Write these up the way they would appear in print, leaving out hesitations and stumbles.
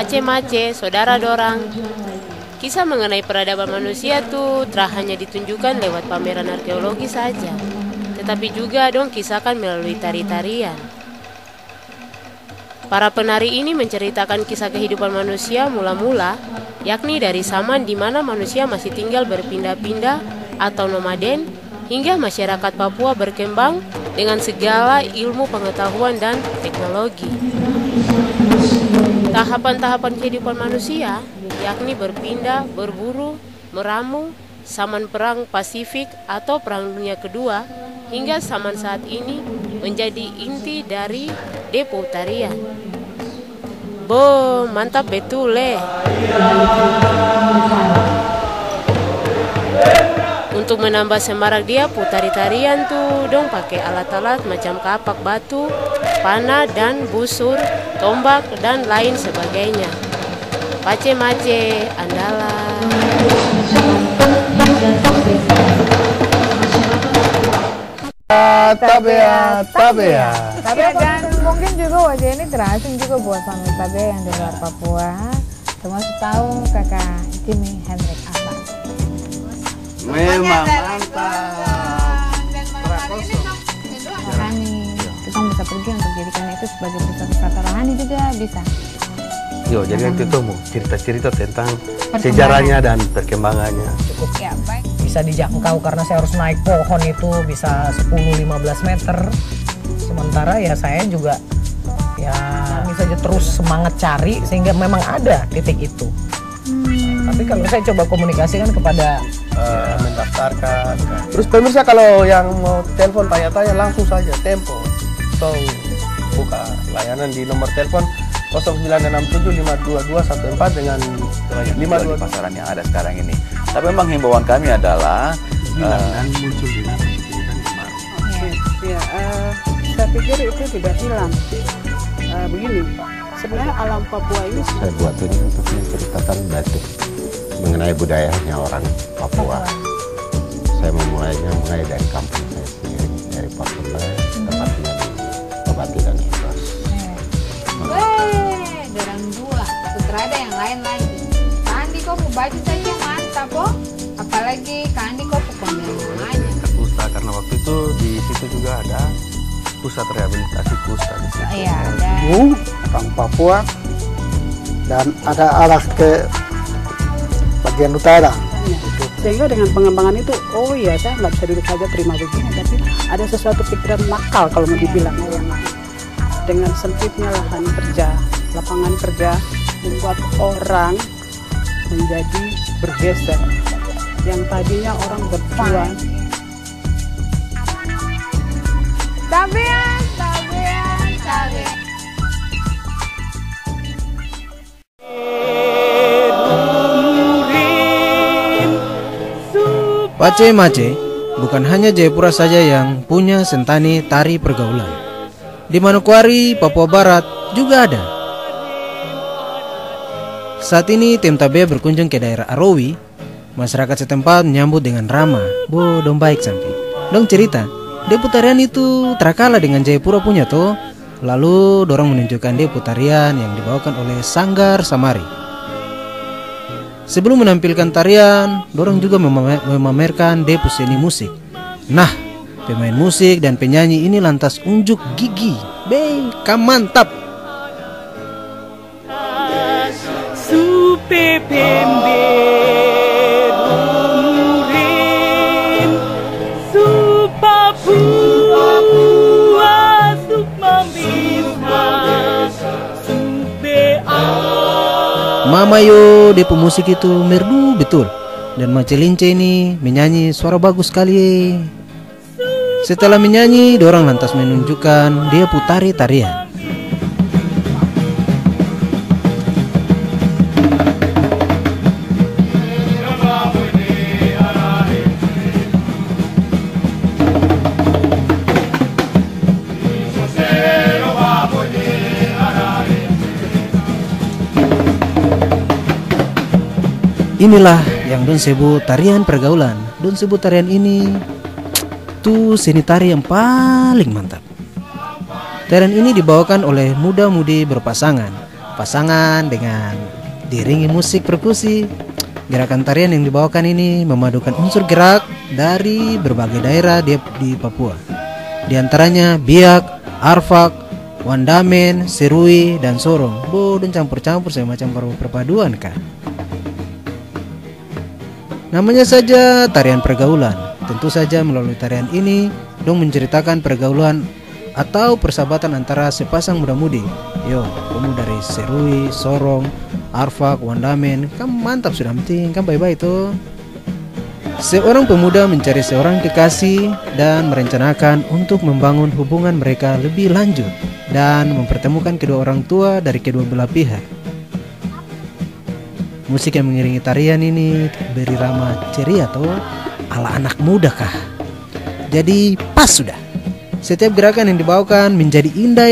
Pace mace, saudara dorang. Kisah mengenai peradaban manusia tuh tak hanya ditunjukkan lewat pameran arkeologi saja, tetapi juga dong kisahkan melalui tari-tarian. Para penari ini menceritakan kisah kehidupan manusia mula-mula, yakni dari zaman di mana manusia masih tinggal berpindah-pindah atau nomaden, hingga masyarakat Papua berkembang dengan segala ilmu pengetahuan dan teknologi. Tahapan-tahapan kehidupan manusia, yakni berpindah, berburu, meramu, zaman perang Pasifik atau Perang Dunia Kedua, hingga zaman saat ini menjadi inti dari Depo Tarian. Bo, mantap betul Untuk menambah semarak dia putari tarian tuh dong pakai alat-alat macam kapak batu, panah dan busur, tombak dan lain sebagainya. Pace mace andalan. Tabea. Dan mungkin juga wajah ini terasing juga buat family Tabea yang di luar Papua. Termasuk tahu kakak Jimmy Hendrik apa. Memang mantap. Rohani, kita bisa pergi untuk jadikan itu sebagai pusat wisata rohani juga bisa. Yo, jadi nanti tuh mau cerita-cerita tentang sejarahnya dan perkembangannya. Cukup ya, baik. Bisa dijangkau karena saya harus naik pohon itu bisa 10-15 meter. Sementara ya saya juga ya bisa aja terus semangat cari sehingga memang ada titik itu. Tapi kalau saya coba komunikasikan kepada mendaftarkan. Terus pemirsa kalau yang mau telepon tanya-tanya langsung saja Tempo. So buka layanan di nomor telepon 0967522114 dengan 52 pasaran yang ada sekarang ini. Tapi memang himbauan kami adalah dan muncul di saya pikir itu tidak hilang. Begini, sebenarnya alam Papua ini saya buat ini untuk menceritakan batik mengenai budayanya orang Papua. Saya memulainya mulai dari kampung saya sendiri, dari Papua, tepatnya di Tobati dan Ikhlas. Dorang dua, putra ada yang lain lagi. Kandi kok mau baju saja mantap kok. Apalagi Kandi kok pokoknya aja. Kusta karena waktu itu di situ juga ada pusat rehabilitasi kusta di situ. Iya, ada. Orang Papua dan ada arah ke bagian utara. sehingga dengan pengembangan itu, oh iya saya nggak bisa duduk saja terima begini, tapi ada sesuatu pikiran nakal kalau mau dibilang yang dengan sempitnya lahan kerja, lapangan kerja membuat orang menjadi bergeser yang tadinya orang berjuang. Tabian. Pace mace bukan hanya Jayapura saja yang punya sentani tari pergaulan. Di Manokwari, Papua Barat juga ada. Saat ini tim Tabea berkunjung ke daerah Arowi. Masyarakat setempat menyambut dengan ramah. Dong baik sampai. Dong cerita, Depo Tarian itu terkalah dengan Jayapura punya toh. Lalu dorang menunjukkan Depo Tarian yang dibawakan oleh Sanggar Samari. Sebelum menampilkan tarian, dorang juga memamerkan Depo seni musik. Nah, pemain musik dan penyanyi ini lantas unjuk gigi. Mantap. Mama yo, Depo musik itu merdu betul. Dan Macelince ini menyanyi suara bagus sekali. Setelah menyanyi, dorang lantas menunjukkan dia putari tarian. Inilah yang don sebut tarian pergaulan. Don sebut tarian ini tuh seni tari yang paling mantap. Tarian ini dibawakan oleh muda-mudi berpasangan. pasangan dengan diiringi musik perkusi. Gerakan tarian yang dibawakan ini memadukan unsur gerak dari berbagai daerah di Papua. Di antaranya biak, arfak, wandamen, serui, dan sorong. Dan campur-campur semacam perpaduan kah? Namanya saja tarian pergaulan. Tentu saja melalui tarian ini dong menceritakan pergaulan atau persahabatan antara sepasang muda-mudi. Yo, kamu dari serui, sorong, arfak, wandamen, kamu mantap sudah penting, kan bye-bye itu. Seorang pemuda mencari seorang kekasih dan merencanakan untuk membangun hubungan mereka lebih lanjut dan mempertemukan kedua orang tua dari kedua belah pihak. Musik yang mengiringi tarian ini beri rama ceria atau ala anak muda kah? Jadi pas sudah. Setiap gerakan yang dibawakan menjadi indah.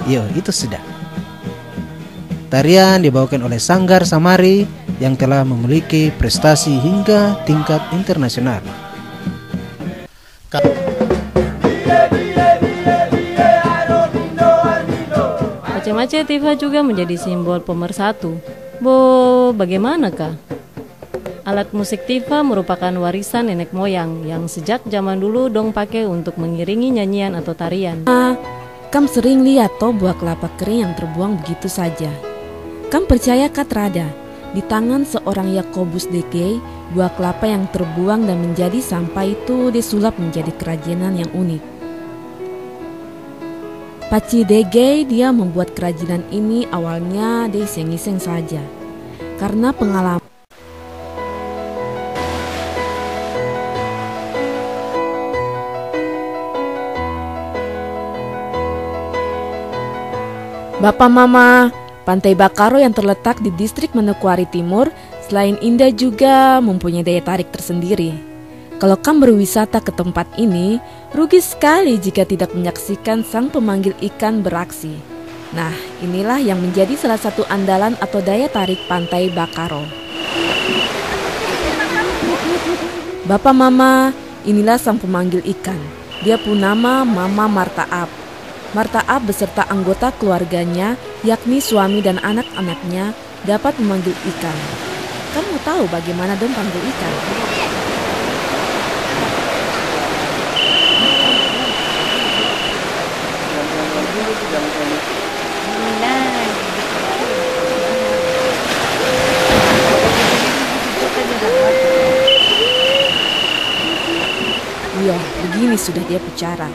Yo, itu sudah. Tarian dibawakan oleh Sanggar Samari yang telah memiliki prestasi hingga tingkat internasional. Pace-mace Tifa juga menjadi simbol pemersatu. Bagaimanakah? Alat musik Tifa merupakan warisan nenek moyang yang sejak zaman dulu dong pakai untuk mengiringi nyanyian atau tarian. Kam sering lihat toh buah kelapa kering yang terbuang begitu saja. Kam percaya kah Trada, di tangan seorang Yakobus Degei, buah kelapa yang terbuang dan menjadi sampah itu disulap menjadi kerajinan yang unik. Paci Degei dia membuat kerajinan ini awalnya dia iseng-iseng saja. Karena pengalaman Bapak Mama, Pantai Bakaro yang terletak di distrik Manokwari Timur, selain indah juga mempunyai daya tarik tersendiri. Kalau kamu berwisata ke tempat ini, rugi sekali jika tidak menyaksikan sang pemanggil ikan beraksi. Nah, inilah yang menjadi salah satu andalan atau daya tarik Pantai Bakaro. Bapak Mama, inilah sang pemanggil ikan. Dia pun nama Mama Martaap. Martaap beserta anggota keluarganya, yakni suami dan anak-anaknya, dapat memanggil ikan. Kamu tahu bagaimana dong panggil ikan? Iya, begini sudah dia bicara.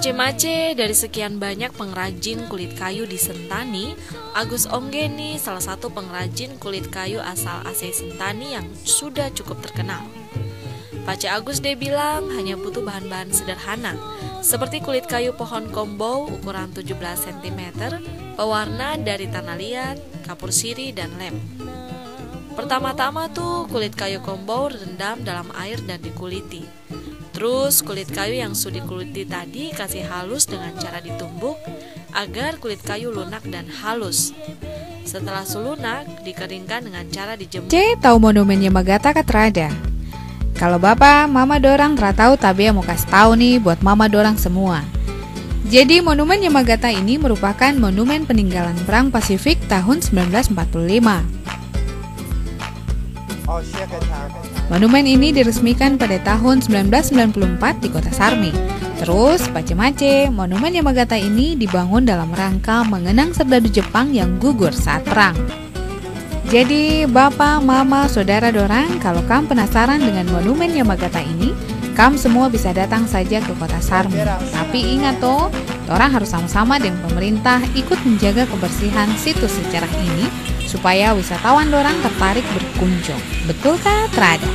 Pace-mace, dari sekian banyak pengrajin kulit kayu di Sentani, Agus Onggeni salah satu pengrajin kulit kayu asal Aceh Sentani yang sudah cukup terkenal. Pace Agus dia bilang hanya butuh bahan-bahan sederhana, seperti kulit kayu pohon kombau ukuran 17 cm, pewarna dari tanah liat, kapur sirih, dan lem. Pertama-tama tuh kulit kayu kombau rendam dalam air dan dikuliti. Terus kulit kayu yang sudah dikuliti tadi kasih halus dengan cara ditumbuk agar kulit kayu lunak dan halus. Setelah selunak, dikeringkan dengan cara dijemur. Tahu monumen Yamagata kah Trada? Kalau Bapak, Mama dorang tahu tapi mau kasih tahu nih buat Mama dorang semua. Jadi monumen Yamagata ini merupakan monumen peninggalan Perang Pasifik tahun 1945. Monumen ini diresmikan pada tahun 1994 di kota Sarmi. Terus, pace-mace, monumen Yamagata ini dibangun dalam rangka mengenang serdadu Jepang yang gugur saat perang. Jadi, Bapak, Mama, Saudara dorang, kalau kamu penasaran dengan monumen Yamagata ini, kamu semua bisa datang saja ke kota Sarmi. Tapi ingat toh, orang harus sama-sama dengan pemerintah ikut menjaga kebersihan situs sejarah ini supaya wisatawan dorang tertarik berkunjung. Betulkah Trada?